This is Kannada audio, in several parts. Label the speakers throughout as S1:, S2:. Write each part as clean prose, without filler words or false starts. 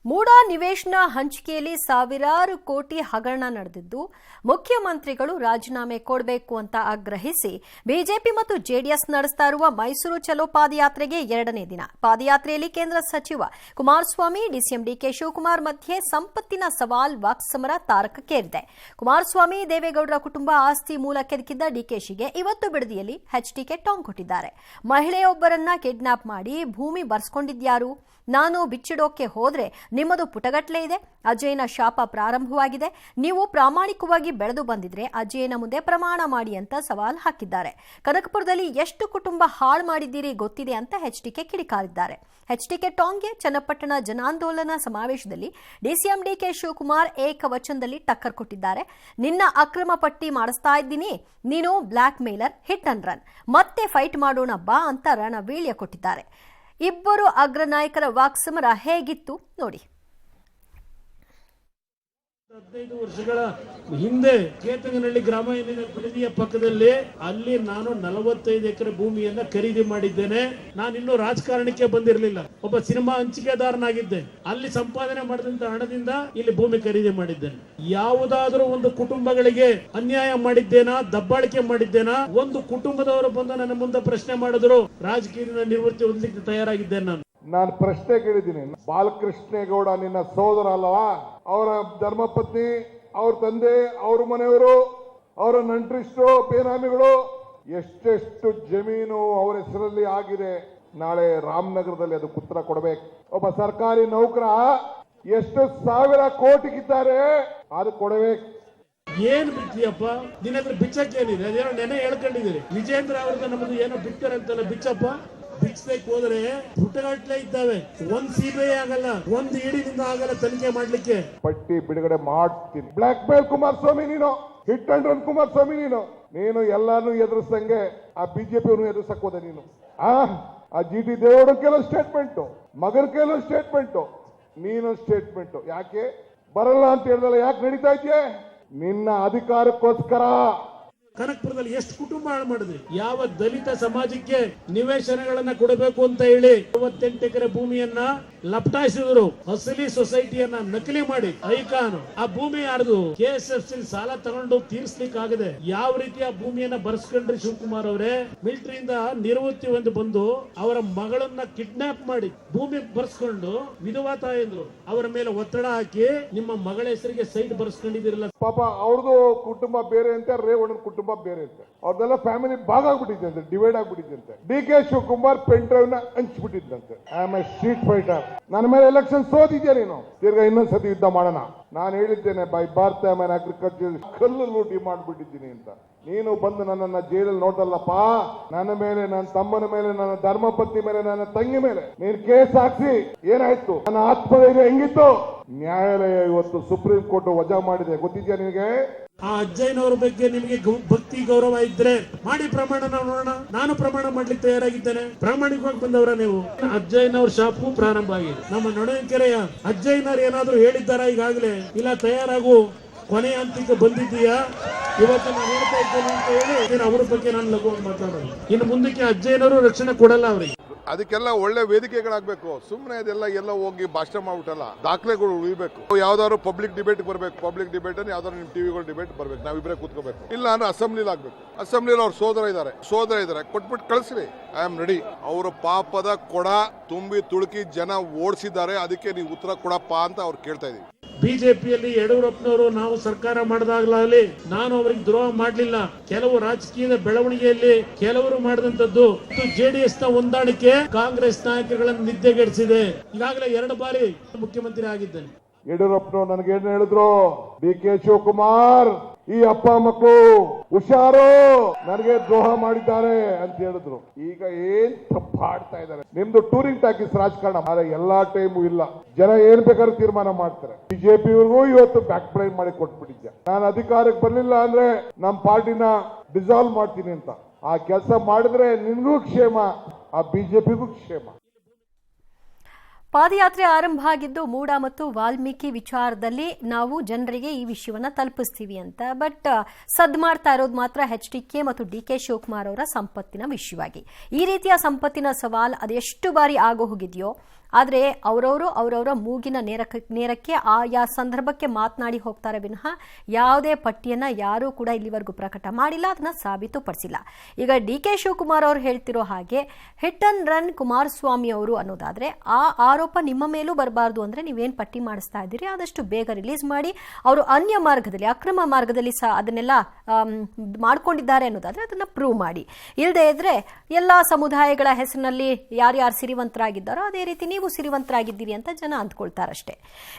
S1: ಮೂಡ ನಿವೇಶನ ಹಂಚಿಕೆಯಲ್ಲಿ ಸಾವಿರಾರು ಕೋಟಿ ಹಗರಣ ನಡೆದಿದ್ದು ಮುಖ್ಯಮಂತ್ರಿಗಳು ರಾಜೀನಾಮೆ ಕೊಡಬೇಕು ಅಂತ ಆಗ್ರಹಿಸಿ ಬಿಜೆಪಿ ಮತ್ತು ಜೆಡಿಎಸ್ ನಡೆಸ್ತಾ ಇರುವ ಮೈಸೂರು ಚಲೋ ಪಾದಯಾತ್ರೆಗೆ 2ನೇ ದಿನ. ಪಾದಯಾತ್ರೆಯಲ್ಲಿ ಕೇಂದ್ರ ಸಚಿವ ಕುಮಾರಸ್ವಾಮಿ, ಡಿಸಿಎಂ ಡಿಕೆ ಶಿವಕುಮಾರ್ ಮಧ್ಯೆ ಸಂಪತ್ತಿನ ಸವಾಲ್ ವಾಕ್ಸಮರ ತಾರಕಕ್ಕೇರಿದೆ. ಕುಮಾರಸ್ವಾಮಿ, ದೇವೇಗೌಡರ ಕುಟುಂಬ ಆಸ್ತಿ ಮೂಲ ಕೆದಕಿದ್ದ ಡಿಕೆಶಿಗೆ ಇವತ್ತು ಬಿಡದಿಯಲ್ಲಿ ಎಚ್ಡಿಕೆ ಟಾಂಗ್ ಕೊಟ್ಟಿದ್ದಾರೆ. ಮಹಿಳೆಯೊಬ್ಬರನ್ನ ಕಿಡ್ನಾಪ್ ಮಾಡಿ ಭೂಮಿ ಬರ್ಸ್ಕೊಂಡಿದ್ಯಾರು? ನಾನು ಬಿಚ್ಚಿಡೋಕೆ ಹೋದ್ರೆ ನಿಮ್ಮದು ಪುಟಗಟ್ಲೆ ಇದೆ. ಅಜಯ್ನ ಶಾಪ ಪ್ರಾರಂಭವಾಗಿದೆ. ನೀವು ಪ್ರಾಮಾಣಿಕವಾಗಿ ಬೆಳೆದು ಬಂದಿದ್ರೆ ಅಜಯ್ನ ಮುಂದೆ ಪ್ರಮಾಣ ಮಾಡಿ ಅಂತ ಸವಾಲ್ ಹಾಕಿದ್ದಾರೆ. ಕನಕಪುರದಲ್ಲಿ ಎಷ್ಟು ಕುಟುಂಬ ಹಾಳು ಮಾಡಿದ್ದೀರಿ ಗೊತ್ತಿದೆ ಅಂತ ಎಚ್ಡಿಕೆ ಕಿಡಿಕಾರಿದ್ದಾರೆ. ಎಚ್ಡಿಕೆ ಟಾಂಗ್ಗೆ ಚನ್ನಪಟ್ಟಣ ಜನಾಂದೋಲನ ಸಮಾವೇಶದಲ್ಲಿ ಡಿಸಿಎಂ ಡಿಕೆ ಶಿವಕುಮಾರ್ ಏಕವಚನದಲ್ಲಿ ಟಕ್ಕರ್ ಕೊಟ್ಟಿದ್ದಾರೆ. ನಿನ್ನ ಅಕ್ರಮ ಪಟ್ಟಿ ಮಾಡಿಸ್ತಾ ಇದ್ದೀನಿ, ನೀನು blackmailer, hit and run, ಮತ್ತೆ ಫೈಟ್ ಮಾಡೋಣ ಬಾ ಅಂತ ರಣವೀಳ್ಯ ಕೊಟ್ಟಿದ್ದಾರೆ. ಇಬ್ಬರು ಅಗ್ರ ನಾಯಕರ ವಾಕ್ಸಮರ ಹೇಗಿತ್ತು ನೋಡಿ.
S2: 15 ವರ್ಷಗಳ ಹಿಂದೆ ಕೇತಂಗನಹಳ್ಳಿ ಗ್ರಾಮ ಬಿಡದಿಯ ಪಕ್ಕದಲ್ಲಿ ಅಲ್ಲಿ ನಾನು 45 ಎಕರೆ ಭೂಮಿಯನ್ನ ಖರೀದಿ ಮಾಡಿದ್ದೇನೆ. ನಾನು ಇನ್ನೂ ರಾಜಕಾರಣಕ್ಕೆ ಬಂದಿರಲಿಲ್ಲ, ಒಬ್ಬ ಸಿನಿಮಾ ಹಂಚಿಕೆದಾರನಾಗಿದ್ದೆ. ಅಲ್ಲಿ ಸಂಪಾದನೆ ಮಾಡಿದಂತ ಹಣದಿಂದ ಇಲ್ಲಿ ಭೂಮಿ ಖರೀದಿ ಮಾಡಿದ್ದೇನೆ. ಯಾವುದಾದ್ರೂ ಒಂದು ಕುಟುಂಬಗಳಿಗೆ ಅನ್ಯಾಯ ಮಾಡಿದ್ದೇನಾ, ದಬ್ಬಾಳಿಕೆ ಮಾಡಿದ್ದೇನಾ? ಒಂದು ಕುಟುಂಬದವರು ಬಂದು ನನ್ನ ಮುಂದೆ ಪ್ರಶ್ನೆ ಮಾಡಿದ್ರು, ರಾಜಕೀಯದಿಂದ ನಿವೃತ್ತಿ ಹೊಂದಲಿಕ್ಕೆ ತಯಾರಾಗಿದ್ದೇನೆ.
S3: ನಾನು ಪ್ರಶ್ನೆ ಕೇಳಿದ್ದೀನಿ, ಬಾಲಕೃಷ್ಣೇಗೌಡ ನಿನ್ನ ಸೋದರ ಅಲ್ಲವಾ? ಅವರ ಧರ್ಮಪತ್ನಿ, ಅವ್ರ ತಂದೆ, ಅವ್ರ ಮನೆಯವರು, ಅವರ ನಂಟ್ರಿಸ್ಟು, ಬೇನಾಮಿಗಳು, ಎಷ್ಟೆಷ್ಟು ಜಮೀನು ಅವರ ಹೆಸರಲ್ಲಿ ಆಗಿದೆ. ನಾಳೆ ರಾಮನಗರದಲ್ಲಿ ಅದಕ್ಕೆ ಉತ್ತರ ಕೊಡಬೇಕು. ಒಬ್ಬ ಸರ್ಕಾರಿ ನೌಕರ ಎಷ್ಟು ಸಾವಿರ ಕೋಟಿಗಿದ್ದಾರೆ, ಅದು ಕೊಡಬೇಕು.
S2: ಏನ್ ಬಿಟ್ಟಿಯಪ್ಪ? ನಿನ್ನ ಹತ್ರ ಬಿಚ್ಚಕ್ಕೇನಿದೆ? ಅದೇನೋ ನೆನೆ ಹೇಳ್ಕೊಂಡಿದ್ದೀರಿ. ವಿಜೇಂದ್ರ ಅವ್ರದ್ದು ನಮ್ಮದು ಏನೋ ಬಿಡ್ತಾರಂತಲ್ಲ, ಬಿಚ್ಚಪ್ಪ. ಬಿಚ್ಚಬೇಕು ಹೋದ್ರೆ ಪುಟಗಟ್ಲೆ ಇದ್ದಾವೆ. ಒಂದ್ ಸಿಬಿಐ ಆಗಲ್ಲ, ಒಂದ್ ಇಡಿನಿಂದ ಆಗಲ್ಲ ತನಿಖೆ ಮಾಡ್ಲಿಕ್ಕೆ.
S3: ಪಟ್ಟಿ ಬಿಡುಗಡೆ ಮಾಡ್ತೀನಿ. ಬ್ಲಾಕ್ ಮೇಲ್ ಕುಮಾರಸ್ವಾಮಿ ನೀನು, ಹಿಟ್ ಅಂಡ್ ರನ್ ಕುಮಾರಸ್ವಾಮಿ ನೀನು ಎಲ್ಲಾನು ಎದುರಿಸಂಗೆ ಆ ಬಿಜೆಪಿ ಎದುರಿಸಕ್ ಹೋದೆ ನೀನು. ಆ ಜಿಟಿ ದೇವೇಗೌಡ ಕೆಲವು ಸ್ಟೇಟ್ಮೆಂಟ್, ಮಗನ ಕೆಲವು ಸ್ಟೇಟ್ಮೆಂಟ್, ನೀನು ಸ್ಟೇಟ್ಮೆಂಟ್. ಯಾಕೆ ಬರಲ್ಲ ಅಂತ ಹೇಳಿದಲ್ಲ, ಯಾಕೆ ನಡೀತಾ ಇದೆಯೇ? ನಿನ್ನ ಅಧಿಕಾರಕ್ಕೋಸ್ಕರ.
S2: ಕನಕಪುರದಲ್ಲಿ ಎಷ್ಟು ಕುಟುಂಬ ಹಾಳು ಮಾಡಿದ್ರಿ? ಯಾವ ದಲಿತ ಸಮಾಜಕ್ಕೆ ನಿವೇಶನಗಳನ್ನ ಕೊಡಬೇಕು ಅಂತ ಹೇಳಿ 58 ಎಕರೆ ಭೂಮಿಯನ್ನ ಲಪಟಾಯಿಸಿದ್ರು. ಅಸಲಿ ಸೊಸೈಟಿಯನ್ನ ನಕಲಿ ಮಾಡಿ ಐಕಾನ್ ಆ ಭೂಮಿ ಯಾರ್ದು? KSFC ಸಾಲ ತಗೊಂಡು ತೀರ್ಸ್ಲಿಕ್ಕೆ ಆಗದೆ ಯಾವ ರೀತಿ ಆ ಭೂಮಿಯನ್ನ ಬರ್ಸ್ಕೊಂಡ್ರಿ ಶಿವಕುಮಾರ್ ಅವರೇ? ಮಿಲಿಟರಿಯಿಂದ ನಿವೃತ್ತಿ ಒಂದು ಬಂದು ಅವರ ಮಗಳನ್ನ ಕಿಡ್ನಾಪ್ ಮಾಡಿ ಭೂಮಿ ಬರ್ಸ್ಕೊಂಡು ವಿಧವಾ ತಾಯಂದ್ರು ಅವರ ಮೇಲೆ ಒತ್ತಡ ಹಾಕಿ ನಿಮ್ಮ ಮಗಳ ಹೆಸರಿಗೆ ಸೈಟ್ ಬರ್ಸ್ಕೊಂಡಿದಿರಲ್ಲ.
S3: ಪಾಪ ಅವ್ರದ್ದು ಕುಟುಂಬ ಬೇರೆ ಅಂತ, ರೇವಣ್ಣನ ಕುಟುಂಬ ಬೇರೆ ಅಂತ, ಅವ್ರದೆಲ್ಲ ಫ್ಯಾಮಿಲಿ ಭಾಗ ಆಗ್ಬಿಟ್ಟಿದೆ ಅಂತ, ಡಿವೈಡ್ ಆಗ್ಬಿಟ್ಟಿದ್ದಂತೆ. ಡಿಕೆ ಶಿವಕುಮಾರ್ ಪೆನ್ ಡ್ರೈವ್ ನ ಹಂಚ್ಬಿಟ್ಟಿದ್ದಂತೆ. I am a street fighter. ನನ್ನ ಮೇಲೆ ಎಲೆಕ್ಷನ್ ಸೋತಿದ್ಯಾ ನೀನು, ತಿರ್ಗಾ ಇನ್ನೊಂದ್ಸತಿ ಯುದ್ಧ ಮಾಡೋಣ. ನಾನು ಹೇಳಿದ್ದೇನೆ, ಬೈ ಭಾರತ ಮ್ಯಾನ್ ಅಗ್ರಿಕಲ್ಚರ್ ಕಲ್ಲು ಲೂಟಿ ಮಾಡ್ಬಿಟ್ಟಿದ್ದೀನಿ ಅಂತ. ನೀನು ಬಂದು ನನ್ನನ್ನ ಜೈಲಲ್ಲಿ ನೋಡಲ್ಲಪ್ಪ. ನನ್ನ ಮೇಲೆ, ನನ್ನ ತಮ್ಮನ ಮೇಲೆ, ನನ್ನ ಧರ್ಮಪತ್ನಿ ಮೇಲೆ, ನನ್ನ ತಂಗಿ ಮೇಲೆ ನೀನು ಕೇಸ್ ಹಾಕ್ಸಿ ಏನಾಯ್ತು? ನನ್ನ ಆತ್ಮಧೈರ್ಯ ಹೆಂಗಿತ್ತು? ನ್ಯಾಯಾಲಯ ಇವತ್ತು ಸುಪ್ರೀಂ ಕೋರ್ಟ್ ವಜಾ ಮಾಡಿದೆ, ಗೊತ್ತಿದ್ಯಾ ನಿನಗೆ?
S2: ಆ ಅಜ್ಜಯ್ಯನವ್ರ ಬಗ್ಗೆ ನಿಮಗೆ ಭಕ್ತಿ ಗೌರವ ಇದ್ರೆ ಮಾಡಿ ಪ್ರಮಾಣ ನೋಡೋಣ. ನಾನು ಪ್ರಮಾಣ ಮಾಡ್ಲಿಕ್ಕೆ ತಯಾರಾಗಿದ್ದೇನೆ. ಪ್ರಾಮಾಣಿಕವಾಗಿ ಬಂದವರ ನೀವು. ಅಜ್ಜಯ್ಯನವ್ರ ಶಾಪು ಪ್ರಾರಂಭ ಆಗಿದೆ. ನಮ್ಮ ನೊಣಕೆರೆಯ ಅಜ್ಜಯ್ಯನವ್ರು ಏನಾದ್ರು ಹೇಳಿದ್ದಾರಾ ಈಗಾಗಲೇ? ಇಲ್ಲ ತಯಾರಾಗು, ಕೊನೆಯ ಹಂತಕ್ಕೆ ಬಂದಿದ್ದೀಯಾ, ಇವತ್ತು ನಾನು ಹೇಳ್ತಾ ಇದ್ದೇನೆ ಅಂತ ಹೇಳಿ ಅವ್ರ ಬಗ್ಗೆ ನಾನು ಲಘುವಾಗಿ ಮಾತಾಡೋದು. ಇನ್ನು ಮುಂದಕ್ಕೆ ಅಜ್ಜಯ್ಯನವರು ರಕ್ಷಣೆ ಕೊಡಲ್ಲ ಅವರಿಗೆ.
S4: ಅದಕ್ಕೆಲ್ಲ ಒಳ್ಳೆ ವೇದಿಕೆಗಳಾಗಬೇಕು. ಸುಮ್ಮನೆ ಎಲ್ಲ ಹೋಗಿ ಭಾಷಣ ಮಾಡ್ಬಿಟ್ಟಲ್ಲ, ದಾಖಲೆಗಳು ಉಳಿಬೇಕು. ಯಾವ್ದಾದ್ರು ಪಬ್ಲಿಕ್ ಡಿಬೇಟ್ ಬರಬೇಕು. ಪಬ್ಲಿಕ್ ಡಿಬೇಟ್ ಅನ್ನು ಯಾವ್ದಾದ್ರು ನಿಮ್ ಟಿವಿಗಳು ಡಿಬೇಟ್ ಬರ್ಬೇಕು. ನಾವಿಬ್ಬರೇ ಕೂತ್ಕೋಬೇಕು. ಇಲ್ಲ ಅಂದ್ರೆ ಅಸೆಂಬ್ಲಿಲಿ ಆಗ್ಬೇಕು. ಅಸೆಂಬ್ಲಿಲಿ ಅವ್ರ ಸೋದರ ಇದ್ದಾರೆ, ಕೊಟ್ಬಿಟ್ಟು ಕಳಿಸ್ರಿ. I am ready. ಅವರ ಪಾಪದ ಕೊಡ ತುಂಬಿ ತುಳುಕಿ ಜನ ಓಡಿಸಿದ್ದಾರೆ, ಅದಕ್ಕೆ ನೀವು ಉತ್ತರ ಕೊಡಪ್ಪ ಅಂತ ಅವ್ರು ಕೇಳ್ತಾ ಇದೀವಿ.
S2: ಬಿಜೆಪಿಯಲ್ಲಿ ಯಡಿಯೂರಪ್ಪನವರು ನಾವು ಸರ್ಕಾರ ಮಾಡಿದಾಗಲಾಗಲಿ ನಾನು ಅವರಿಗೆ ದ್ರೋಹ ಮಾಡಲಿಲ್ಲ. ಕೆಲವು ರಾಜಕೀಯದ ಬೆಳವಣಿಗೆಯಲ್ಲಿ ಕೆಲವರು ಮಾಡಿದಂತದ್ದು ಜೆಡಿಎಸ್ ನ ಹೊಂದಾಣಿಕೆ ಕಾಂಗ್ರೆಸ್ ನಾಯಕರುಗಳನ್ನು ನಿದ್ದೆಗೆಡಿಸಿದೆ. ಈಗಾಗಲೇ 2 ಬಾರಿ ಮುಖ್ಯಮಂತ್ರಿ ಆಗಿದ್ದೇನೆ.
S3: ಯಡಿಯೂರಪ್ಪನವ್ರು ನನಗೇನು ಹೇಳಿದ್ರು? ಡಿಕೆ ಶಿವಕುಮಾರ್, ಈ ಅಪ್ಪ ಮಕ್ಕಳು ಹುಷಾರು, ನನಗೆ ದ್ರೋಹ ಮಾಡಿದ್ದಾರೆ ಅಂತ ಹೇಳಿದ್ರು. ಈಗ ಏನ್ ತಪ್ಪಾಡ್ತಾ ಇದ್ದಾರೆ. ನಿಮ್ದು ಟೂರಿಂಗ್ ಟಾಕೀಸ್ ರಾಜಕಾರಣ. ಆದ್ರೆ ಎಲ್ಲಾ ಟೈಮು ಇಲ್ಲ. ಜನ ಏನ್ ಬೇಕಾದ್ರೂ ತೀರ್ಮಾನ ಮಾಡ್ತಾರೆ. ಬಿಜೆಪಿಯವ್ರಿಗೂ ಇವತ್ತು ಬ್ಯಾಕ್ ಬ್ಲೈನ್ ಮಾಡಿ ಕೊಟ್ಬಿಟ್ಟಿದ್ದೆ. ನಾನು ಅಧಿಕಾರಕ್ಕೆ ಬರ್ಲಿಲ್ಲ ಅಂದ್ರೆ ನಮ್ಮ ಪಾರ್ಟಿನ ಡಿಸಾಲ್ವ್ ಮಾಡ್ತೀನಿ ಅಂತ. ಆ ಕೆಲಸ ಮಾಡಿದ್ರೆ ನಿನ್ಗೂ ಕ್ಷೇಮ, ಆ ಬಿಜೆಪಿಗೂ ಕ್ಷೇಮ.
S1: ಪಾದಯಾತ್ರೆ ಆರಂಭ ಆಗಿದ್ದು ಮೂಡ ಮತ್ತು ವಾಲ್ಮೀಕಿ ವಿಚಾರದಲ್ಲಿ ನಾವು ಜನರಿಗೆ ಈ ವಿಷಯವನ್ನ ತಲುಪಿಸ್ತೀವಿ ಅಂತ. ಬಟ್ ಸದ್ ಮಾಡ್ತಾ ಇರೋದು ಮಾತ್ರ ಎಚ್ಡಿಕೆ ಮತ್ತು ಡಿಕೆ ಶಿವಕುಮಾರ್ ಅವರ ಸಂಪತ್ತಿನ ವಿಷಯವಾಗಿ. ಈ ರೀತಿಯ ಸಂಪತ್ತಿನ ಸವಾಲ್ ಅದೆಷ್ಟು ಬಾರಿ ಆಗೋ ಹೋಗಿದೆಯೋ ಆದರೆ ಅವರವರ ಮೂಗಿನ ನೇರಕ್ಕೆ ಆಯಾ ಸಂದರ್ಭಕ್ಕೆ ಮಾತನಾಡಿ ಹೋಗ್ತಾರೆ ವಿನಃ ಯಾವುದೇ ಪಟ್ಟಿಯನ್ನ ಯಾರೂ ಕೂಡ ಇಲ್ಲಿವರೆಗೂ ಪ್ರಕಟ ಮಾಡಿಲ್ಲ, ಅದನ್ನ ಸಾಬೀತುಪಡಿಸಿಲ್ಲ. ಈಗ ಡಿ.ಕೆ. ಶಿವಕುಮಾರ್ ಅವರು ಹೇಳ್ತಿರೋ ಹಾಗೆ ಹಿಟ್ ಅಂಡ್ ರನ್ ಕುಮಾರಸ್ವಾಮಿ ಅವರು ಅನ್ನೋದಾದ್ರೆ ಆ ಆರೋಪ ನಿಮ್ಮ ಮೇಲೂ ಬರಬಾರ್ದು ಅಂದ್ರೆ ನೀವೇನ್ ಪಟ್ಟಿ ಮಾಡಿಸ್ತಾ ಇದ್ದೀರಿ ಆದಷ್ಟು ಬೇಗ ರಿಲೀಸ್ ಮಾಡಿ, ಅವರು ಅನ್ಯ ಮಾರ್ಗದಲ್ಲಿ ಅಕ್ರಮ ಮಾರ್ಗದಲ್ಲಿ ಅದನ್ನೆಲ್ಲ ಮಾಡ್ಕೊಂಡಿದ್ದಾರೆ ಅನ್ನೋದಾದ್ರೆ ಅದನ್ನ ಪ್ರೂವ್ ಮಾಡಿ. ಇಲ್ಲದೆ ಇದ್ರೆ ಎಲ್ಲಾ ಸಮುದಾಯಗಳ ಹೆಸರಿನಲ್ಲಿ ಯಾರ್ಯಾರು ಸಿರಿವಂತರಾಗಿದ್ದಾರೋ ಅದೇ ರೀತಿ ನೀವು ಸಿರಿವಂತರಾಗಿದ್ದೀರಿ ಅಂತ ಜನ ಅಂದ್ಕೊಳ್ತಾರಷ್ಟೇ.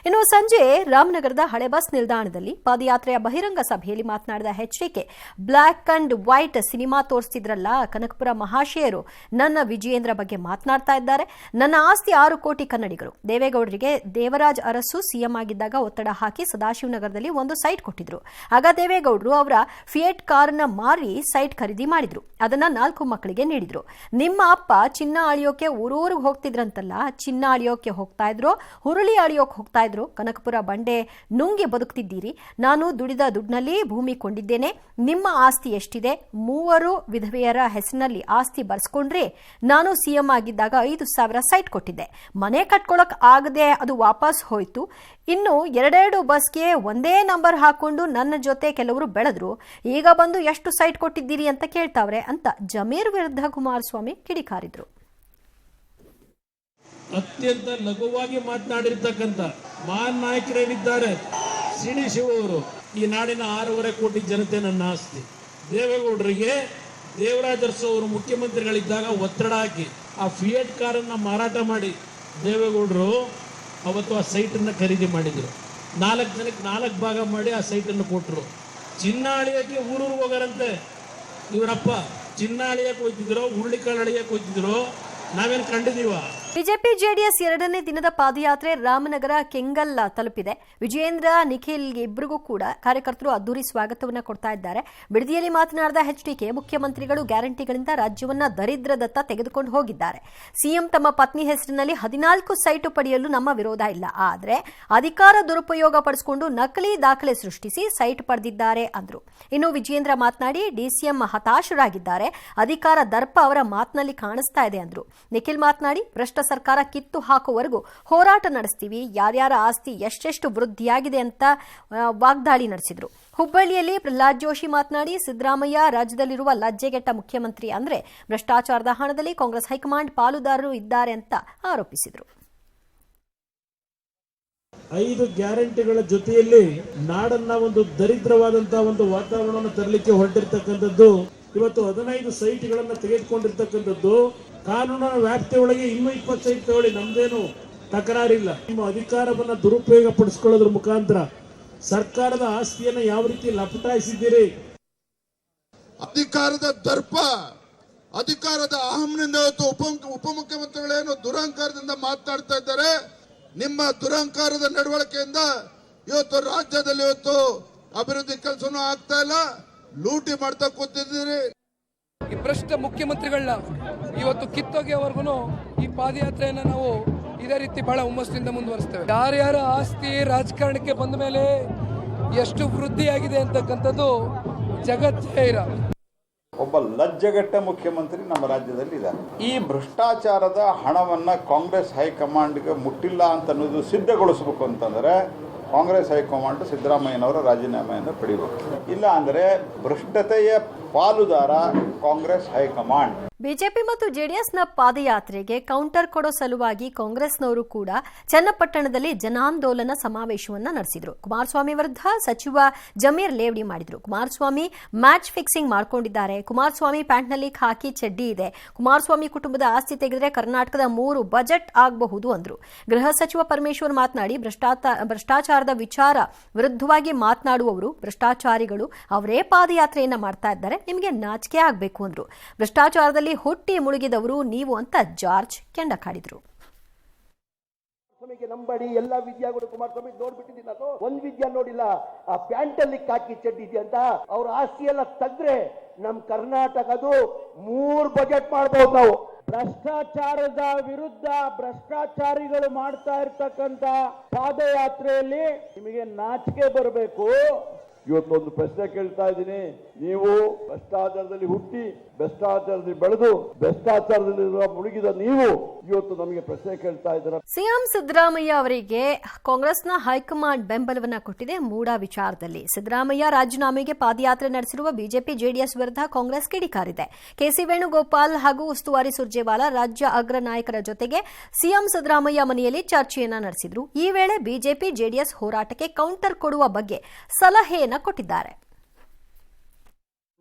S1: ಇನ್ನು ಸಂಜೆ ರಾಮನಗರದ ಹಳೆ ಬಸ್ ನಿಲ್ದಾಣದಲ್ಲಿ ಪಾದಯಾತ್ರೆಯ ಬಹಿರಂಗ ಸಭೆಯಲ್ಲಿ ಮಾತನಾಡಿದ HDK. Black and white cinema ತೋರಿಸ್ತಿದ್ರಲ್ಲ ಕನಕಪುರ ಮಹಾಶಯರು ನನ್ನ ವಿಜಯೇಂದ್ರ ಬಗ್ಗೆ ಮಾತನಾಡ್ತಾ ಇದ್ದಾರೆ. ನನ್ನ ಆಸ್ತಿ 6 ಕೋಟಿ ಕನ್ನಡಿಗರು. ದೇವೇಗೌಡರಿಗೆ ದೇವರಾಜ್ ಅರಸು ಸಿಎಂ ಆಗಿದ್ದಾಗ ಒತ್ತಡ ಹಾಕಿ ಸದಾಶಿವನಗರದಲ್ಲಿ ಒಂದು ಸೈಟ್ ಕೊಟ್ಟಿದ್ರು. ಆಗ ದೇವೇಗೌಡರು ಅವರ ಫಿಯೇಟ್ ಕಾರನ್ನ ಮಾರಿ ಸೈಟ್ ಖರೀದಿ ಮಾಡಿದ್ರು. ಅದನ್ನ 4 ಮಕ್ಕಳಿಗೆ ನೀಡಿದ್ರು. ನಿಮ್ಮ ಅಪ್ಪ ಚಿನ್ನ ಅಳಿಯೋಕೆ ಊರೂರಿಗೆ ಹೋಗ್ತಿದ್ರಂತಲ್ಲ, ಚಿನ್ನ ಅಳಿಯೋಕೆ ಹೋಗ್ತಾ ಇದ್ರು, ಹುರುಳಿ ಅಳಿಯೋಕೆ ಹೋಗ್ತಾ ಇದ್ರು, ಕನಕಪುರ ಬಂಡೆ ನುಂಗಿ ಬದುಕ್ತಿದ್ದೀರಿ. ನಾನು ದುಡಿದ ದುಡ್ಡಿನಲ್ಲಿ ಭೂಮಿ ಕೊಂಡಿದ್ದೇನೆ. ನಿಮ್ಮ ಆಸ್ತಿ ಎಷ್ಟಿದೆ? 3 ವಿಧವೆಯರ ಹೆಸರಿನಲ್ಲಿ ಆಸ್ತಿ ಬರ್ಸ್ಕೊಂಡ್ರೆ ನಾನು ಸಿಎಂ ಆಗಿದ್ದಾಗ 5,000 ಸೈಟ್ ಕೊಟ್ಟಿದ್ದೆ. ಮನೆ ಕಟ್ಕೊಳಕ್ ಆಗದೆ ಅದು ವಾಪಸ್ ಹೋಯ್ತು. ಇನ್ನು 2 ಬಸ್ಗೆ ಒಂದೇ ನಂಬರ್ ಹಾಕೊಂಡು ನನ್ನ ಜೊತೆ ಕೆಲವರು ಬೆಳೆದ್ರು. ಈಗ ಬಂದು ಎಷ್ಟು ಸೈಟ್ ಕೊಟ್ಟಿದ್ದೀರಿ ಅಂತ ಕೇಳ್ತಾವ್ರೆ ಅಂತ ಜಮೀರ್ ವಿರುದ್ಧ ಕುಮಾರಸ್ವಾಮಿ ಕಿಡಿಕಾರಿದ್ರು.
S2: ಅತ್ಯಂತ ಲಘುವಾಗಿ ಮಾತನಾಡಿರ್ತಕ್ಕಂಥ ಮಹಾನ್ ನಾಯಕರೇನಿದ್ದಾರೆ, ಶ್ರೀನಿ ಶಿವ ಅವರು, ಈ ನಾಡಿನ 6.5 ಕೋಟಿ ಜನತೆ ನನ್ನ ಆಸ್ತಿ. ದೇವೇಗೌಡರಿಗೆ ದೇವರಾಜ ಅರಸು ಅವರು ಮುಖ್ಯಮಂತ್ರಿಗಳಿದ್ದಾಗ ಒತ್ತಡ ಹಾಕಿ ಆ ಫಿಯೇಟ್ ಕಾರನ್ನ ಮಾರಾಟ ಮಾಡಿ ದೇವೇಗೌಡರು ಅವತ್ತು ಆ ಸೈಟನ್ನು ಖರೀದಿ ಮಾಡಿದರು. 4 ಜನಕ್ಕೆ 4 ಭಾಗ ಮಾಡಿ ಆ ಸೈಟನ್ನು ಕೊಟ್ಟರು. ಚಿನ್ನ ಅಳಿಯೋಕ್ಕೆ ಊರೂರಿಗೆ ಹೋಗಾರಂತೆ ಇವರಪ್ಪ. ಚಿನ್ನ ಅಳಿಯಕ್ಕೆ ಹೋಗ್ತಿದ್ರು, ಹುರುಳಿಕಾಳು ಅಳಿಯಕ್ಕೆ ಹೋಗ್ತಿದ್ರು. ನಾವೇನು ಕಂಡಿದೀವ?
S1: ಬಿಜೆಪಿ ಜೆಡಿಎಸ್ 2ನೇ ದಿನದ ಪಾದಯಾತ್ರೆ ರಾಮನಗರ ಕೆಂಗಲ್ ತಲುಪಿದೆ. ವಿಜಯೇಂದ್ರ, ನಿಖಿಲ್ ಇಬ್ಬರಿಗೂ ಕೂಡ ಕಾರ್ಯಕರ್ತರು ಅದ್ದೂರಿ ಸ್ವಾಗತವನ್ನ ಕೊಡ್ತಾ ಇದ್ದಾರೆ. ಬಿಡದಿಯಲ್ಲಿ ಮಾತನಾಡಿದ ಎಚ್.ಡಿ.ಕೆ. ಮುಖ್ಯಮಂತ್ರಿಗಳು ಗ್ಯಾರಂಟಿಗಳಿಂದ ರಾಜ್ಯವನ್ನ ದರಿದ್ರದತ್ತ ತೆಗೆದುಕೊಂಡು ಹೋಗಿದ್ದಾರೆ. ಸಿಎಂ ತಮ್ಮ ಪತ್ನಿ ಹೆಸರಿನಲ್ಲಿ 14 ಸೈಟು ಪಡೆಯಲು ನಮ್ಮ ವಿರೋಧ ಇಲ್ಲ. ಆದರೆ ಅಧಿಕಾರ ದುರುಪಯೋಗ ಪಡಿಸಿಕೊಂಡು ನಕಲಿ ದಾಖಲೆ ಸೃಷ್ಟಿಸಿ ಸೈಟ್ ಪಡೆದಿದ್ದಾರೆ ಅಂದ್ರು. ಇನ್ನು ವಿಜಯೇಂದ್ರ ಮಾತನಾಡಿ ಡಿಸಿಎಂ ಹತಾಶರಾಗಿದ್ದಾರೆ, ಅಧಿಕಾರ ದರ್ಪ ಅವರ ಮಾತಿನಲ್ಲಿ ಕಾಣಿಸ್ತಾ ಇದೆ ಅಂದ್ರು. ನಿಖಿಲ್ ಮಾತನಾಡಿ ಭ್ರಷ್ಟ ಸರ್ಕಾರ ಕಿತ್ತು ಹಾಕುವವರೆಗೂ ಹೋರಾಟ ನಡೆಸ್ತೀವಿ, ಯಾರ್ಯಾರ ಆಸ್ತಿ ಎಷ್ಟೆಷ್ಟು ವೃದ್ಧಿಯಾಗಿದೆ ಅಂತ ವಾಗ್ದಾಳಿ ನಡೆಸಿದ್ರು. ಹುಬ್ಬಳ್ಳಿಯಲ್ಲಿ ಪ್ರಹ್ಲಾದ್ ಜೋಶಿ ಮಾತನಾಡಿ ಸಿದ್ದರಾಮಯ್ಯ ರಾಜ್ಯದಲ್ಲಿರುವ ಲಜ್ಜೆಗೆಟ್ಟ ಮುಖ್ಯಮಂತ್ರಿ ಅಂದ್ರೆ ಭ್ರಷ್ಟಾಚಾರದ ಹಣದಲ್ಲಿ ಕಾಂಗ್ರೆಸ್ ಹೈಕಮಾಂಡ್ ಪಾಲುದಾರರು ಇದ್ದಾರೆ ಅಂತ ಆರೋಪಿಸಿದರು.
S2: 5 ಗ್ಯಾರಂಟಿಗಳ ಜೊತೆಯಲ್ಲಿ ನಾಡನ್ನ ಒಂದು ದರಿದ್ರವಾದಂತಹ ಒಂದು ವಾತಾವರಣವನ್ನು ತರಲಿಕ್ಕೆ ಹೊರಟಿರ್ತಕ್ಕಂಥದ್ದು. ಇವತ್ತು 15 ಸೈಟ್ಗಳನ್ನ ತೆಗೆದುಕೊಂಡಿರ್ತಕ್ಕಂಥದ್ದು. ಕಾನೂನಿನ ವ್ಯಾಪ್ತಿಯೊಳಗೆ ಇನ್ನೂ 20 ಸೈಟ್ ತಗೊಳ್ಳಿ, ನಮ್ದೇನು ತಕರಾರಿಲ್ಲ. ನಿಮ್ಮ ಅಧಿಕಾರವನ್ನ ದುರುಪಯೋಗ ಪಡಿಸ್ಕೊಳ್ಳೋದ್ರ ಮುಖಾಂತರ ಸರ್ಕಾರದ ಆಸ್ತಿಯನ್ನ ಯಾವ ರೀತಿ ಲಪಟಾಯಿಸಿದ್ದೀರಿ?
S5: ಅಧಿಕಾರದ ದರ್ಪ, ಅಧಿಕಾರದ ಅಹಂನಿಂದ ಇವತ್ತು ಉಪಮುಖ್ಯಮಂತ್ರಿಗಳೇನು ದುರಹಂಕಾರದಿಂದ ಮಾತನಾಡ್ತಾ ಇದ್ದಾರೆ. ನಿಮ್ಮ ದುರಹಂಕಾರದ ನಡವಳಿಕೆಯಿಂದ ಇವತ್ತು ರಾಜ್ಯದಲ್ಲಿ ಇವತ್ತು ಅಭಿವೃದ್ಧಿ ಕೆಲಸನೂ ಆಗ್ತಾ ಇಲ್ಲ, ಲೂಟಿ ಮಾಡ್ತಾ ಕೂತಿದ್ದೀರಿ.
S6: ಈ ಭ್ರಷ್ಟ ಮುಖ್ಯಮಂತ್ರಿಗಳನ್ನ ಇವತ್ತು ಕಿತ್ತೊಗೆಯವರೆಗೂ ಈ ಪಾದಯಾತ್ರೆಯನ್ನು ನಾವು ಇದೇ ರೀತಿ ಬಹಳ ಹುಮ್ಮಸ್ಸಿನಿಂದ ಮುಂದುವರಿಸ್ತೇವೆ. ಯಾರ್ಯಾರ ಆಸ್ತಿ ರಾಜಕಾರಣಕ್ಕೆ ಬಂದ ಮೇಲೆ ಎಷ್ಟು ವೃದ್ಧಿಯಾಗಿದೆ ಅಂತಕ್ಕಂಥದ್ದು ಜಗಜ್ಜಾಹೀರ.
S7: ಒಬ್ಬ ಲಜ್ಜೆಗೆಟ್ಟ ಮುಖ್ಯಮಂತ್ರಿ ನಮ್ಮ ರಾಜ್ಯದಲ್ಲಿ ಇದ್ದಾರೆ. ಈ ಭ್ರಷ್ಟಾಚಾರದ ಹಣವನ್ನು ಕಾಂಗ್ರೆಸ್ ಹೈಕಮಾಂಡ್ಗೆ ಮುಟ್ಟಿಲ್ಲ ಅಂತ ಅನ್ನೋದು ಸಿದ್ಧಗೊಳಿಸಬೇಕು ಅಂತಂದರೆ ಕಾಂಗ್ರೆಸ್ ಹೈಕಮಾಂಡ್ ಸಿದ್ದರಾಮಯ್ಯನವರ ರಾಜೀನಾಮೆಯನ್ನು ಪಡೆಯಬೇಕು. ಇಲ್ಲ ಅಂದರೆ ಭ್ರಷ್ಟತೆಯ ಪಾಲುದಾರ ಕಾಂಗ್ರೆಸ್ ಹೈಕಮಾಂಡ್.
S1: ಬಿಜೆಪಿ ಮತ್ತು ಜೆಡಿಎಸ್ನ ಪಾದಯಾತ್ರೆಗೆ ಕೌಂಟರ್ ಕೊಡೋ ಸಲುವಾಗಿ ಕಾಂಗ್ರೆಸ್ನವರು ಕೂಡ ಚನ್ನಪಟ್ಟಣದಲ್ಲಿ ಜನಾಂದೋಲನ ಸಮಾವೇಶವನ್ನ ನಡೆಸಿದ್ರು. ಕುಮಾರಸ್ವಾಮಿ ವಿರುದ್ಧ ಸಚಿವ ಜಮೀರ್ ಲೇವಡಿ ಮಾಡಿದ್ರು. ಕುಮಾರಸ್ವಾಮಿ ಮ್ಯಾಚ್ ಫಿಕ್ಸಿಂಗ್ ಮಾಡ್ಕೊಂಡಿದ್ದಾರೆ, ಕುಮಾರಸ್ವಾಮಿ ಪ್ಯಾಂಟ್ನಲ್ಲಿ ಖಾಕಿ ಚಡ್ಡಿ ಇದೆ, ಕುಮಾರಸ್ವಾಮಿ ಕುಟುಂಬದ ಆಸ್ತಿ ತೆಗೆದ್ರೆ ಕರ್ನಾಟಕದ 3 ಬಜೆಟ್ ಆಗಬಹುದು ಅಂದ್ರು. ಗೃಹ ಸಚಿವ ಪರಮೇಶ್ವರ್ ಮಾತನಾಡಿ ಭ್ರಷ್ಟಾಚಾರದ ವಿಚಾರ ವಿರುದ್ಧವಾಗಿ ಮಾತನಾಡುವವರು ಭ್ರಷ್ಟಾಚಾರಿಗಳು, ಅವರೇ ಪಾದಯಾತ್ರೆಯನ್ನ ಮಾಡ್ತಾ ಇದ್ದಾರೆ, ನಿಮಗೆ ನಾಚಿಕೆ ಆಗಬೇಕು ಅಂದ್ರು. ಭ್ರಷ್ಟಾಚಾರದಲ್ಲಿ ಹುಟ್ಟಿ ಮುಳುಗಿದವರು ನೀವು ಅಂತ ಜಾರ್ಜ್ ಕೆಂಡ ಕಾಡಿದ್ರು.
S8: ನಂಬಡಿ ಎಲ್ಲಾ ವಿದ್ಯಾಗಳು ಕುಮಾರಸ್ವಾಮಿ ನೋಡ್ಬಿಟ್ಟಿದ್ದೀನಿ. ನಾನು ಒಂದ್ ವಿದ್ಯಾ ನೋಡಿಲ್ಲ. ಆ ಪ್ಯಾಂಟ್ ಅಲ್ಲಿ ಕಾಕಿ ಚಡ್ಡಿ ಇದೆ ಅಂತ ಅವ್ರ ಆಸ್ತಿ ಎಲ್ಲ ತೆಗ್ದ್ರೆ ನಮ್ ಕರ್ನಾಟಕದು 3 ಬಜೆಟ್ ಮಾಡಬಹುದು ನಾವು. ಭ್ರಷ್ಟಾಚಾರದ ವಿರುದ್ಧ ಭ್ರಷ್ಟಾಚಾರಿಗಳು ಮಾಡ್ತಾ ಇರ್ತಕ್ಕಂತ ಪಾದಯಾತ್ರೆಯಲ್ಲಿ ನಿಮಗೆ ನಾಚಿಕೆ ಬರಬೇಕು. ಇವತ್ತೊಂದು ಪ್ರಶ್ನೆ ಕೇಳ್ತಾ ಇದ್ದೀನಿ. ನೀವು ಭ್ರಷ್ಟಾಚಾರದಲ್ಲಿ ಹುಟ್ಟಿ ಭ್ರಷ್ಟಾಚಾರದಲ್ಲಿ ಬೆಳೆದು ಭ್ರಷ್ಟಾಚಾರದಲ್ಲಿ ಮುಳುಗಿದ ನೀವು ಇವತ್ತು ನಮಗೆ ಪ್ರಶ್ನೆ ಕೇಳ್ತಾ ಇದ್ದೀರಾ.
S1: ಸಿಎಂ ಸಿದ್ದರಾಮಯ್ಯ ಅವರಿಗೆ ಕಾಂಗ್ರೆಸ್ನ ಹೈಕಮಾಂಡ್ ಬೆಂಬಲವನ್ನ ಕೊಟ್ಟಿದೆ ಮೂಡಾ ವಿಚಾರದಲ್ಲಿ. ಸಿದ್ದರಾಮಯ್ಯ ರಾಜೀನಾಮೆಗೆ ಪಾದಯಾತ್ರೆ ನಡೆಸಿರುವ ಬಿಜೆಪಿ ಜೆಡಿಎಸ್ ವಿರುದ್ಧ ಕಾಂಗ್ರೆಸ್ ಕಿಡಿಕಾರಿದೆ. ಕೆಸಿ ವೇಣುಗೋಪಾಲ್ ಹಾಗೂ ಉಸ್ತುವಾರಿ ಸುರ್ಜೇವಾಲಾ ರಾಜ್ಯ ಅಗ್ರ ನಾಯಕರ ಜೊತೆಗೆ ಸಿಎಂ ಸಿದ್ದರಾಮಯ್ಯ ಮನೆಯಲ್ಲಿ ಚರ್ಚೆಯನ್ನ ನಡೆಸಿದ್ರು. ಈ ವೇಳೆ ಬಿಜೆಪಿ ಜೆಡಿಎಸ್ ಹೋರಾಟಕ್ಕೆ ಕೌಂಟರ್ ಕೊಡುವ ಬಗ್ಗೆ ಸಲಹೆಯನ್ನ ಕೊಟ್ಟಿದ್ದಾರೆ.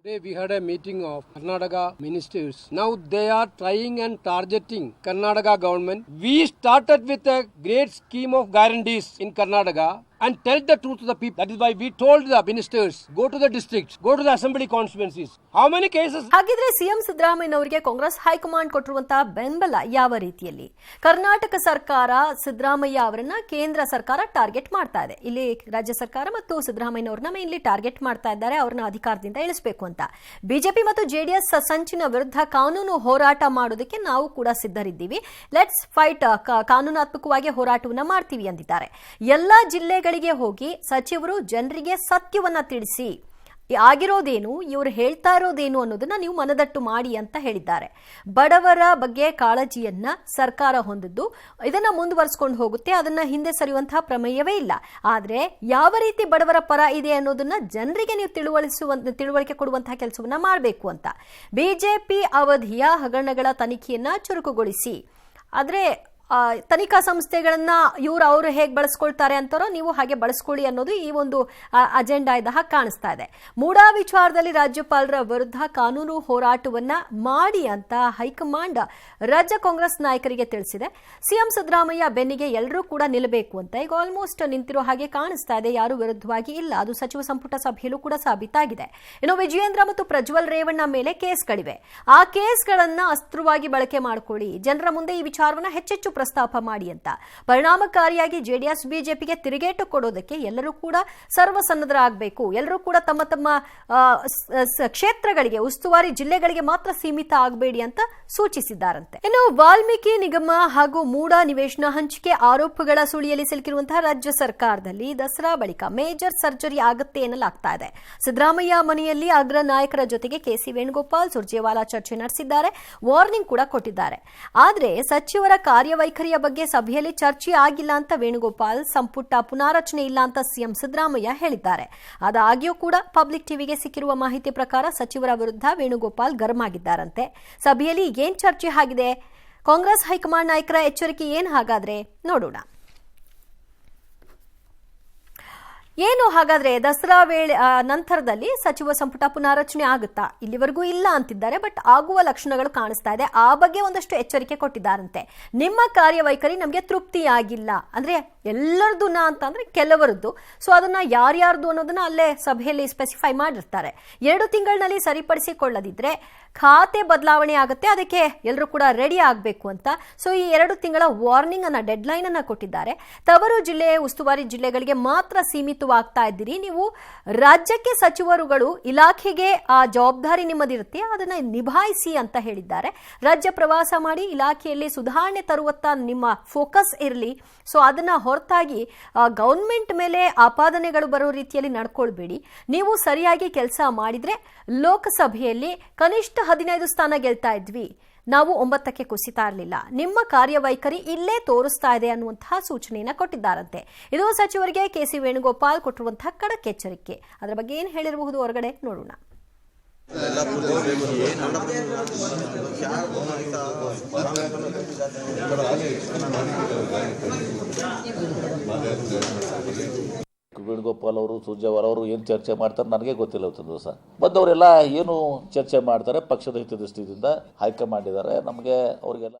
S6: Today we had a meeting of Karnataka ministers. Now they are trying and targeting Karnataka government. We started with a great scheme of guarantees in Karnataka and tell the truth to the people. That is why we told the ministers, go to the districts, go to the assembly constituencies. How many cases?
S1: ಹಾಗಿದ್ರೆ ಸಿಎಂ ಸಿದ್ದರಾಮಯ್ಯನವರಿಗೆ ಕಾಂಗ್ರೆಸ್ ಹೈಕಮಾಂಡ್ ಕೊಟ್ಟಿರುವಂತಹ ಬೆಂಬಲ ಯಾವ ರೀತಿಯಲ್ಲಿ? ಕರ್ನಾಟಕ ಸರ್ಕಾರ ಸಿದ್ದರಾಮಯ್ಯ ಅವರನ್ನ ಕೇಂದ್ರ ಸರ್ಕಾರ ಟಾರ್ಗೆಟ್ ಮಾಡ್ತಾ ಇದೆ. ಇಲ್ಲಿ ರಾಜ್ಯ ಸರ್ಕಾರ ಮತ್ತು ಸಿದ್ದರಾಮಯ್ಯನವರನ್ನ ಮೇನ್ಲಿ ಟಾರ್ಗೆಟ್ ಮಾಡ್ತಾ ಇದ್ದಾರೆ, ಅವ್ರನ್ನ ಅಧಿಕಾರದಿಂದ ಇಳಿಸಬೇಕು ಅಂತ. ಬಿಜೆಪಿ ಮತ್ತು ಜೆಡಿಎಸ್ ಸಂಚಿನ ವಿರುದ್ಧ ಕಾನೂನು ಹೋರಾಟ ಮಾಡೋದಕ್ಕೆ ನಾವು ಕೂಡ ಸಿದ್ಧರಿದ್ದೀವಿ. ಲೆಟ್ಸ್ ಫೈಟ್, ಕಾನೂನಾತ್ಮಕವಾಗಿ ಹೋರಾಟವನ್ನ ಮಾಡ್ತೀವಿ ಅಂದಿದ್ದಾರೆ. ಎಲ್ಲಾ ಜಿಲ್ಲೆಗಳಿಗೆ ಹೋಗಿ ಸಚಿವರು ಜನರಿಗೆ ಸತ್ಯವನ್ನ ತಿಳಿಸಿ, ಆಗಿರೋದೇನು, ಇವರು ಹೇಳ್ತಾ ಇರೋದೇನು ಅನ್ನೋದನ್ನ ನೀವು ಮನದಟ್ಟು ಮಾಡಿ ಅಂತ ಹೇಳಿದ್ದಾರೆ. ಬಡವರ ಬಗ್ಗೆ ಕಾಳಜಿಯನ್ನ ಸರ್ಕಾರ ಹೊಂದಿದ್ದು ಇದನ್ನ ಮುಂದುವರಿಸಿಕೊಂಡು ಹೋಗುತ್ತೆ, ಅದನ್ನ ಹಿಂದೆ ಸರಿಯುವಂತಹ ಪ್ರಮೇಯವೇ ಇಲ್ಲ. ಆದ್ರೆ ಯಾವ ರೀತಿ ಬಡವರ ಪರ ಇದೆ ಅನ್ನೋದನ್ನ ಜನರಿಗೆ ನೀವು ತಿಳುವಳಿಕೆ ಕೊಡುವಂತಹ ಕೆಲಸವನ್ನ ಮಾಡಬೇಕು ಅಂತ. ಬಿಜೆಪಿ ಅವಧಿಯ ಹಗರಣಗಳ ತನಿಖೆಯನ್ನ ಚುರುಕುಗೊಳಿಸಿ, ಆದ್ರೆ ತನಿಖಾ ಸಂಸ್ಥೆಗಳನ್ನ ಅವರು ಹೇಗೆ ಬಳಸ್ಕೊಳ್ತಾರೆ ಅಂತಾರೋ ನೀವು ಹಾಗೆ ಬಳಸ್ಕೊಳ್ಳಿ ಅನ್ನೋದು ಈ ಒಂದು ಅಜೆಂಡಾ ಇದ್ದ ಹಾಗೆ ಕಾಣಿಸ್ತಾ ಇದೆ. ಮೂಡಾ ವಿಚಾರದಲ್ಲಿ ರಾಜ್ಯಪಾಲರ ವಿರುದ್ಧ ಕಾನೂನು ಹೋರಾಟವನ್ನ ಮಾಡಿ ಅಂತ ಹೈಕಮಾಂಡ್ ರಾಜ್ಯ ಕಾಂಗ್ರೆಸ್ ನಾಯಕರಿಗೆ ತಿಳಿಸಿದೆ. ಸಿಎಂ ಸಿದ್ದರಾಮಯ್ಯ ಬೆನ್ನಿಗೆ ಎಲ್ಲರೂ ಕೂಡ ನಿಲ್ಲಬೇಕು ಅಂತ ಈಗ ಆಲ್ಮೋಸ್ಟ್ ನಿಂತಿರೋ ಹಾಗೆ ಕಾಣಿಸ್ತಾ ಇದೆ. ಯಾರು ವಿರುದ್ಧವಾಗಿ ಇಲ್ಲ, ಅದು ಸಚಿವ ಸಂಪುಟ ಸಭೆಯಲ್ಲೂ ಕೂಡ ಸಾಬೀತಾಗಿದೆ. ಇನ್ನು ವಿಜಯೇಂದ್ರ ಮತ್ತು ಪ್ರಜ್ವಲ್ ರೇವಣ್ಣ ಮೇಲೆ ಕೇಸ್ಗಳಿವೆ. ಆ ಕೇಸ್ಗಳನ್ನ ಅಸ್ತ್ರವಾಗಿ ಬಳಕೆ ಮಾಡಿಕೊಳ್ಳಿ, ಜನರ ಮುಂದೆ ಈ ವಿಚಾರವನ್ನ ಹೆಚ್ಚೆಚ್ಚು ಪ್ರಸ್ತಾಪ ಮಾಡಿ ಅಂತ. ಪರಿಣಾಮಕಾರಿಯಾಗಿ ಜೆಡಿಎಸ್ ಬಿಜೆಪಿಗೆ ತಿರುಗೇಟು ಕೊಡೋದಕ್ಕೆ ಎಲ್ಲರೂ ಕೂಡ ಸರ್ವಸನ್ನದ್ಧರಾಗಬೇಕು. ಎಲ್ಲರೂ ಕೂಡ ತಮ್ಮ ತಮ್ಮ ಕ್ಷೇತ್ರಗಳಿಗೆ, ಉಸ್ತುವಾರಿ ಜಿಲ್ಲೆಗಳಿಗೆ ಮಾತ್ರ ಸೀಮಿತ ಆಗಬೇಡಿ ಅಂತ ಸೂಚಿಸಿದ್ದಾರಂತೆ. ಇನ್ನು ವಾಲ್ಮೀಕಿ ನಿಗಮ ಹಾಗೂ ಮೂಡಾ ನಿವೇಶನ ಹಂಚಿಕೆ ಆರೋಪಗಳ ಸುಳಿಯಲ್ಲಿ ಸಿಲುಕಿರುವಂತಹ ರಾಜ್ಯ ಸರ್ಕಾರದಲ್ಲಿ ದಸರಾ ಬಳಿಕ ಮೇಜರ್ ಸರ್ಜರಿ ಆಗುತ್ತೆ ಎನ್ನಲಾಗ್ತಾ ಇದೆ. ಸಿದ್ದರಾಮಯ್ಯ ಮನೆಯಲ್ಲಿ ಅಗ್ರ ನಾಯಕರ ಜೊತೆಗೆ ಕೆಸಿ ವೇಣುಗೋಪಾಲ್, ಸುರ್ಜೇವಾಲಾ ಚರ್ಚೆ ನಡೆಸಿದ್ದಾರೆ, ವಾರ್ನಿಂಗ್ ಕೂಡ ಕೊಟ್ಟಿದ್ದಾರೆ. ಆದರೆ ಸಚಿವರ ಕಾರ್ಯವೈಖರಿಯ ಬಗ್ಗೆ ಸಭೆಯಲ್ಲಿ ಚರ್ಚೆ ಆಗಿಲ್ಲ ಅಂತ ವೇಣುಗೋಪಾಲ್, ಸಂಪುಟ ಪುನಾರಚನೆ ಇಲ್ಲ ಅಂತ ಸಿಎಂ ಸಿದ್ದರಾಮಯ್ಯ ಹೇಳಿದ್ದಾರೆ. ಆದಾಗ್ಯೂ ಕೂಡ ಪಬ್ಲಿಕ್ ಟಿವಿಗೆ ಸಿಕ್ಕಿರುವ ಮಾಹಿತಿ ಪ್ರಕಾರ ಸಚಿವರ ವಿರುದ್ಧ ವೇಣುಗೋಪಾಲ್ ಗರಂ ಆಗಿದ್ದಾರಂತೆ. ಸಭೆಯಲ್ಲಿ ಏನ್ ಚರ್ಚೆ ಆಗಿದೆ, ಕಾಂಗ್ರೆಸ್ ಹೈಕಮಾಂಡ್ ನಾಯಕರ ಎಚ್ಚರಿಕೆ ಏನ್ ಹಾಗಾದ್ರೆ ನೋಡೋಣ. ಏನು ಹಾಗಾದ್ರೆ ದಸರಾ ವೇಳೆ ನಂತರದಲ್ಲಿ ಸಚಿವ ಸಂಪುಟ ಪುನಾರಚನೆ ಆಗುತ್ತಾ? ಇಲ್ಲಿವರೆಗೂ ಇಲ್ಲ ಅಂತಿದ್ದಾರೆ, ಬಟ್ ಆಗುವ ಲಕ್ಷಣಗಳು ಕಾಣಿಸ್ತಾ ಇದೆ. ಆ ಬಗ್ಗೆ ಒಂದಷ್ಟು ಎಚ್ಚರಿಕೆ ಕೊಟ್ಟಿದ್ದಾರಂತೆ. ನಿಮ್ಮ ಕಾರ್ಯವೈಖರಿ ನಮಗೆ ತೃಪ್ತಿಯಾಗಿಲ್ಲ ಅಂದ್ರೆ ಎಲ್ಲರದ್ದು ಅಂತಂದ್ರೆ ಕೆಲವರದ್ದು, ಸೊ ಅದನ್ನ ಯಾರ್ಯಾರ್ದು ಅನ್ನೋದನ್ನ ಅಲ್ಲೇ ಸಭೆಯಲ್ಲಿ ಸ್ಪೆಸಿಫೈ ಮಾಡಿರ್ತಾರೆ. 2 ತಿಂಗಳಿನಲ್ಲಿ ಸರಿಪಡಿಸಿಕೊಳ್ಳದಿದ್ರೆ ಖಾತೆ ಬದಲಾವಣೆ ಆಗುತ್ತೆ, ಅದಕ್ಕೆ ಎಲ್ಲರೂ ಕೂಡ ರೆಡಿ ಆಗಬೇಕು ಅಂತ. ಸೊ ಈ 2 ತಿಂಗಳ ವಾರ್ನಿಂಗ್ ಅನ್ನ, ಡೆಡ್ ಲೈನ್ ಅನ್ನ ಕೊಟ್ಟಿದ್ದಾರೆ. ತವರು ಜಿಲ್ಲೆ, ಉಸ್ತುವಾರಿ ಜಿಲ್ಲೆಗಳಿಗೆ ಮಾತ್ರ ಸೀಮಿತವಾಗ್ತಾ ಇದ್ದೀರಿ. ನೀವು ರಾಜ್ಯಕ್ಕೆ ಸಚಿವರುಗಳು, ಇಲಾಖೆಗೆ ಆ ಜವಾಬ್ದಾರಿ ನಿಮ್ಮದಿರುತ್ತೆ, ಅದನ್ನ ನಿಭಾಯಿಸಿ ಅಂತ ಹೇಳಿದ್ದಾರೆ. ರಾಜ್ಯ ಪ್ರವಾಸ ಮಾಡಿ ಇಲಾಖೆಯಲ್ಲಿ ಸುಧಾರಣೆ ತರುವತ್ತ ನಿಮ್ಮ ಫೋಕಸ್ ಇರಲಿ. ಸೊ ಅದನ್ನ ಹೊರತಾಗಿ ಗವರ್ಮೆಂಟ್ ಮೇಲೆ ಆಪಾದನೆಗಳು ಬರೋ ರೀತಿಯಲ್ಲಿ ನಡ್ಕೊಳ್ಬೇಡಿ. ನೀವು ಸರಿಯಾಗಿ ಕೆಲಸ ಮಾಡಿದ್ರೆ ಲೋಕಸಭೆಯಲ್ಲಿ ಕನಿಷ್ಠ 15 ಸ್ಥಾನ ಗೆಲ್ತಾ ಇದ್ವಿ, ನಾವು 9ಕ್ಕೆ ಕುಸಿತಾ ಇರಲಿಲ್ಲ. ನಿಮ್ಮ ಕಾರ್ಯವೈಖರಿ ಇಲ್ಲೇ ತೋರಿಸ್ತಾ ಇದೆ ಅನ್ನುವಂತಹ ಸೂಚನೆಯನ್ನ ಕೊಟ್ಟಿದ್ದಾರಂತೆ. ಇದು ಸಚಿವರಿಗೆ ಕೆಸಿ ವೇಣುಗೋಪಾಲ್ ಕೊಟ್ಟಿರುವಂತಹ ಖಡಕ್ ಎಚ್ಚರಿಕೆ. ಅದರ ಬಗ್ಗೆ ಏನು ಹೇಳಿರಬಹುದು ಹೊರಗಡೆ ನೋಡೋಣ.
S9: ವೇಣುಗೋಪಾಲ್ ಅವರು, ಸುರ್ಜೇವಾಲಾ ಅವರು ಏನು ಚರ್ಚೆ ಮಾಡ್ತಾರೆ ನನಗೆ ಗೊತ್ತಿಲ್ಲ. ಇವತ್ತೊಂದು ದಿವಸ ಬಂದವರೆಲ್ಲ ಏನು ಚರ್ಚೆ ಮಾಡ್ತಾರೆ, ಪಕ್ಷದ ಹಿತದೃಷ್ಟಿಯಿಂದ ಹೈಕಮಾಂಡ್ ಇದ್ದಾರೆ. ನಮಗೆ ಅವರಿಗೆಲ್ಲ